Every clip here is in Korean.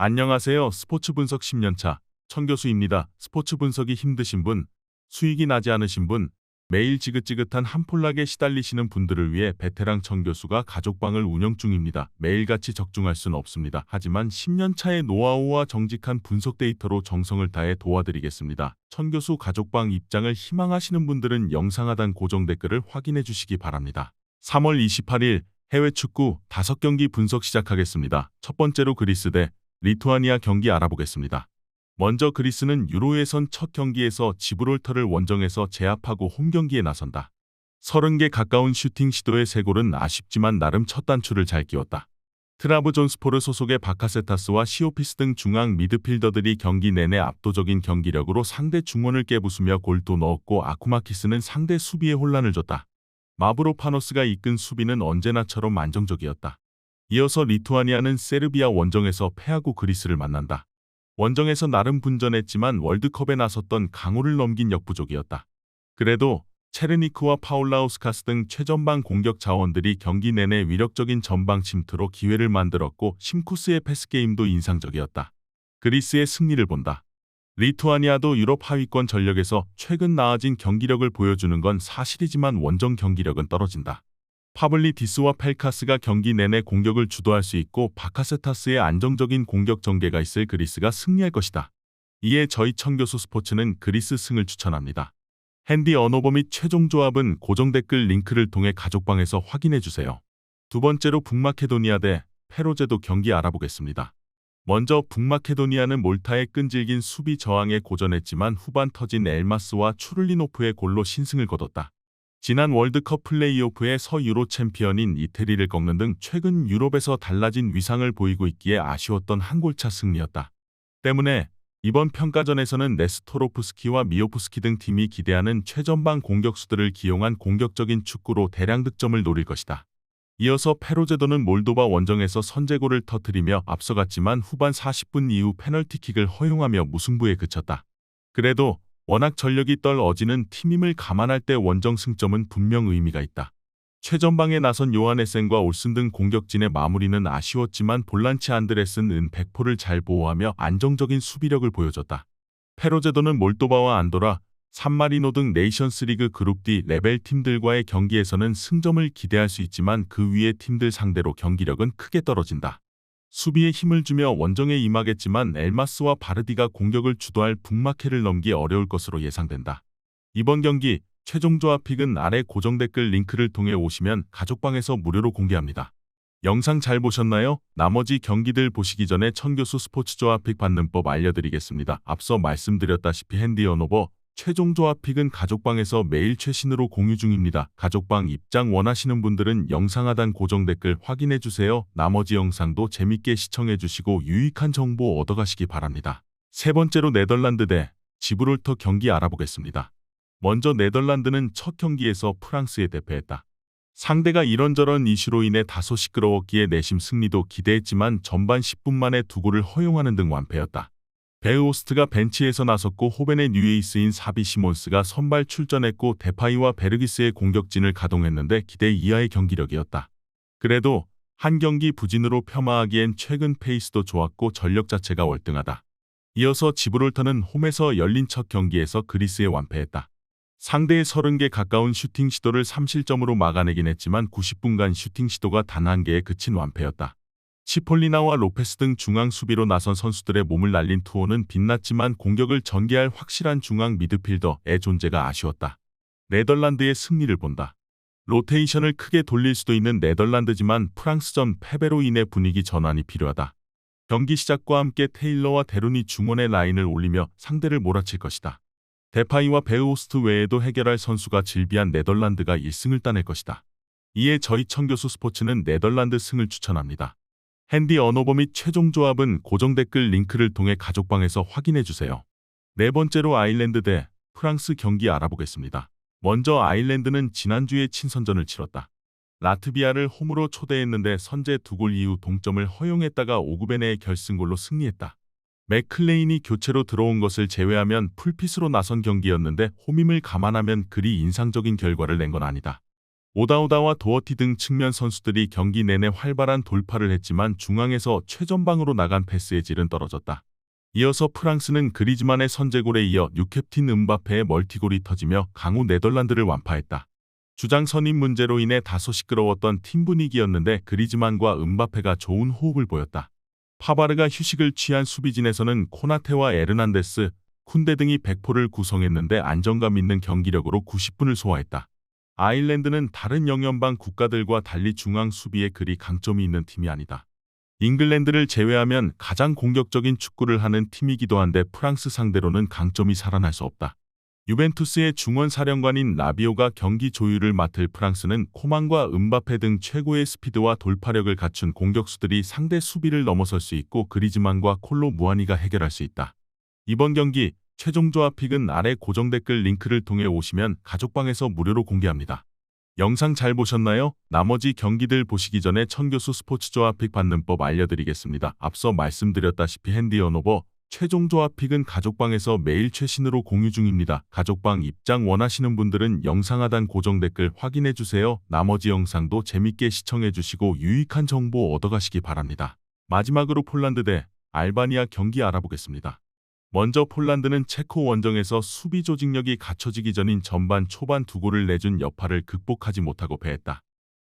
안녕하세요. 스포츠 분석 10년차 천교수입니다. 스포츠 분석이 힘드신 분, 수익이 나지 않으신 분, 매일 지긋지긋한 한폴락에 시달리시는 분들을 위해 베테랑 천교수가 가족방을 운영 중입니다. 매일같이 적중할 수는 없습니다. 하지만 10년차의 노하우와 정직한 분석 데이터로 정성을 다해 도와드리겠습니다. 천교수 가족방 입장을 희망하시는 분들은 영상 하단 고정 댓글을 확인해 주시기 바랍니다. 3월 28일 해외 축구 5경기 분석 시작하겠습니다. 첫 번째로 그리스 대 리투아니아 경기 알아보겠습니다. 먼저 그리스는 유로 예선 첫 경기에서 지브롤터를 원정에서 제압하고 홈경기에 나선다. 30개 가까운 슈팅 시도의 3골은 아쉽지만 나름 첫 단추를 잘 끼웠다. 트라브존스포르 소속의 바카세타스와 시오피스 등 중앙 미드필더들이 경기 내내 압도적인 경기력으로 상대 중원을 깨부수며 골도 넣었고 아쿠마키스는 상대 수비에 혼란을 줬다. 마브로파노스가 이끈 수비는 언제나처럼 안정적이었다. 이어서 리투아니아는 세르비아 원정에서 패하고 그리스를 만난다. 원정에서 나름 분전했지만 월드컵에 나섰던 강호를 넘긴 역부족이었다. 그래도 체르니크와 파울라우스카스 등 최전방 공격 자원들이 경기 내내 위력적인 전방 침투로 기회를 만들었고 심쿠스의 패스게임도 인상적이었다. 그리스의 승리를 본다. 리투아니아도 유럽 하위권 전력에서 최근 나아진 경기력을 보여주는 건 사실이지만 원정 경기력은 떨어진다. 파블리디스와 펠카스가 경기 내내 공격을 주도할 수 있고 바카세타스의 안정적인 공격 전개가 있을 그리스가 승리할 것이다. 이에 저희 천교수 스포츠는 그리스 승을 추천합니다. 핸디 언어버 및 최종 조합은 고정 댓글 링크를 통해 가족방에서 확인해주세요. 두 번째로 북마케도니아 대 페로제도 경기 알아보겠습니다. 먼저 북마케도니아는 몰타의 끈질긴 수비 저항에 고전했지만 후반 터진 엘마스와 추를리노프의 골로 신승을 거뒀다. 지난 월드컵 플레이오프의 서유로 챔피언인 이태리를 꺾는 등 최근 유럽에서 달라진 위상을 보이고 있기에 아쉬웠던 한 골차 승리였다. 때문에 이번 평가전에서는 네스토로프스키와 미오프스키 등 팀이 기대하는 최전방 공격수들을 기용한 공격적인 축구로 대량 득점을 노릴 것이다. 이어서 페로제도는 몰도바 원정에서 선제골을 터뜨리며 앞서갔지만 후반 40분 이후 페널티킥을 허용하며 무승부에 그쳤다. 그래도 워낙 전력이 떨어지는 팀임을 감안할 때 원정 승점은 분명 의미가 있다. 최전방에 나선 요하네센과 올슨 등 공격진의 마무리는 아쉬웠지만 볼란치 안드레스는 100%를 잘 보호하며 안정적인 수비력을 보여줬다. 페로제도는 몰도바와 안도라, 산마리노 등 네이션스리그 그룹 D 레벨 팀들과의 경기에서는 승점을 기대할 수 있지만 그 위의 팀들 상대로 경기력은 크게 떨어진다. 수비에 힘을 주며 원정에 임하겠지만 엘마스와 바르디가 공격을 주도할 북마케를 넘기 어려울 것으로 예상된다. 이번 경기 최종 조합픽은 아래 고정 댓글 링크를 통해 오시면 가족방에서 무료로 공개합니다. 영상 잘 보셨나요? 나머지 경기들 보시기 전에 천교수 스포츠 조합픽 받는 법 알려드리겠습니다. 앞서 말씀드렸다시피 핸디 언어버 최종 조합픽은 가족방에서 매일 최신으로 공유 중입니다. 가족방 입장 원하시는 분들은 영상 하단 고정 댓글 확인해주세요. 나머지 영상도 재밌게 시청해주시고 유익한 정보 얻어가시기 바랍니다. 세 번째로 네덜란드 대 지브롤터 경기 알아보겠습니다. 먼저 네덜란드는 첫 경기에서 프랑스에 대패했다. 상대가 이런저런 이슈로 인해 다소 시끄러웠기에 내심 승리도 기대했지만 전반 10분 만에 2골을 허용하는 등 완패였다. 베흐오스트가 벤치에서 나섰고 호벤의 뉴에이스인 사비 시몬스가 선발 출전했고 데파이와 베르기스의 공격진을 가동했는데 기대 이하의 경기력이었다. 그래도 한 경기 부진으로 폄하하기엔 최근 페이스도 좋았고 전력 자체가 월등하다. 이어서 지브롤터는 홈에서 열린 첫 경기에서 그리스에 완패했다. 상대의 30개 가까운 슈팅 시도를 3실점으로 막아내긴 했지만 90분간 슈팅 시도가 단 1개에 그친 완패였다. 치폴리나와 로페스 등 중앙 수비로 나선 선수들의 몸을 날린 투호는 빛났지만 공격을 전개할 확실한 중앙 미드필더의 존재가 아쉬웠다. 네덜란드의 승리를 본다. 로테이션을 크게 돌릴 수도 있는 네덜란드지만 프랑스전 패배로 인해 분위기 전환이 필요하다. 경기 시작과 함께 테일러와 데룬이 중원의 라인을 올리며 상대를 몰아칠 것이다. 데파이와 베흐오스트 외에도 해결할 선수가 질비한 네덜란드가 1승을 따낼 것이다. 이에 저희 천교수 스포츠는 네덜란드 승을 추천합니다. 핸디 언어버 및 최종 조합은 고정 댓글 링크를 통해 가족방에서 확인해주세요. 네 번째로 아일랜드 대 프랑스 경기 알아보겠습니다. 먼저 아일랜드는 지난주에 친선전을 치렀다. 라트비아를 홈으로 초대했는데 선제 2골 이후 동점을 허용했다가 오구베네의 결승골로 승리했다. 맥클레인이 교체로 들어온 것을 제외하면 풀핏으로 나선 경기였는데 홈임을 감안하면 그리 인상적인 결과를 낸 건 아니다. 오다오다와 도어티 등 측면 선수들이 경기 내내 활발한 돌파를 했지만 중앙에서 최전방으로 나간 패스의 질은 떨어졌다. 이어서 프랑스는 그리즈만의 선제골에 이어 뉴캡틴 음바페의 멀티골이 터지며 강호 네덜란드를 완파했다. 주장 선임 문제로 인해 다소 시끄러웠던 팀 분위기였는데 그리즈만과 음바페가 좋은 호흡을 보였다. 파바르가 휴식을 취한 수비진에서는 코나테와 에르난데스, 쿤데 등이 백포를 구성했는데 안정감 있는 경기력으로 90분을 소화했다. 아일랜드는 다른 영연방 국가들과 달리 중앙 수비에 그리 강점이 있는 팀이 아니다. 잉글랜드를 제외하면 가장 공격적인 축구를 하는 팀이기도 한데 프랑스 상대로는 강점이 살아날 수 없다. 유벤투스의 중원 사령관인 라비오가 경기 조율을 맡을 프랑스는 코만과 음바페 등 최고의 스피드와 돌파력을 갖춘 공격수들이 상대 수비를 넘어설 수 있고 그리즈만과 콜로 무아니가 해결할 수 있다. 이번 경기 최종 조합픽은 아래 고정 댓글 링크를 통해 오시면 가족방에서 무료로 공개합니다. 영상 잘 보셨나요? 나머지 경기들 보시기 전에 천교수 스포츠 조합픽 받는 법 알려드리겠습니다. 앞서 말씀드렸다시피 핸디 언오버 최종 조합픽은 가족방에서 매일 최신으로 공유 중입니다. 가족방 입장 원하시는 분들은 영상 하단 고정 댓글 확인해주세요. 나머지 영상도 재밌게 시청해주시고 유익한 정보 얻어가시기 바랍니다. 마지막으로 폴란드 대 알바니아 경기 알아보겠습니다. 먼저 폴란드는 체코 원정에서 수비 조직력이 갖춰지기 전인 전반 초반 2골을 내준 여파를 극복하지 못하고 패했다.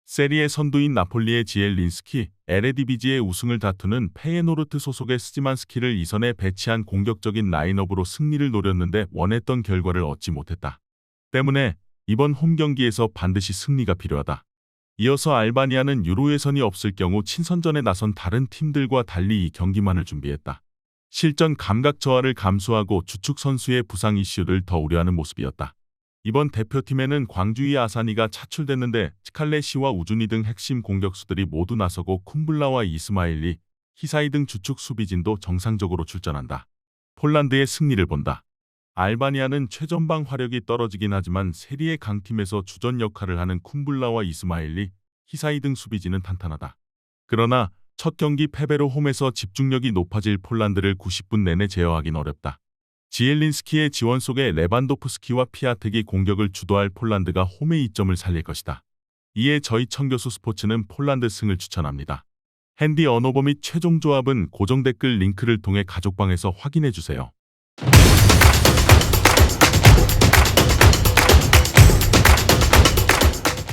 세리에 선두인 나폴리의 지엘린스키, 에레디비지의 우승을 다투는 페예노르트 소속의 스지만스키를 이선에 배치한 공격적인 라인업으로 승리를 노렸는데 원했던 결과를 얻지 못했다. 때문에 이번 홈 경기에서 반드시 승리가 필요하다. 이어서 알바니아는 유로 예선이 없을 경우 친선전에 나선 다른 팀들과 달리 이 경기만을 준비했다. 실전 감각 저하를 감수하고 주축 선수의 부상 이슈를 더 우려하는 모습이었다. 이번 대표팀에는 광주의 아사니가 차출됐는데 치칼레시와 우준이 등 핵심 공격수들이 모두 나서고 쿰블라와 이스마일리, 히사이 등 주축 수비진도 정상적으로 출전한다. 폴란드의 승리를 본다. 알바니아는 최전방 화력이 떨어지긴 하지만 세리에 강팀에서 주전 역할을 하는 쿰블라와 이스마일리, 히사이 등 수비진은 탄탄하다. 그러나 첫 경기 패배로 홈에서 집중력이 높아질 폴란드를 90분 내내 제어하긴 어렵다. 지엘린스키의 지원 속에 레반도프스키와 피아텍이 공격을 주도할 폴란드가 홈의 이점을 살릴 것이다. 이에 저희 청교수 스포츠는 폴란드 승을 추천합니다. 핸디 언오버 및 최종 조합은 고정 댓글 링크를 통해 가족방에서 확인해주세요.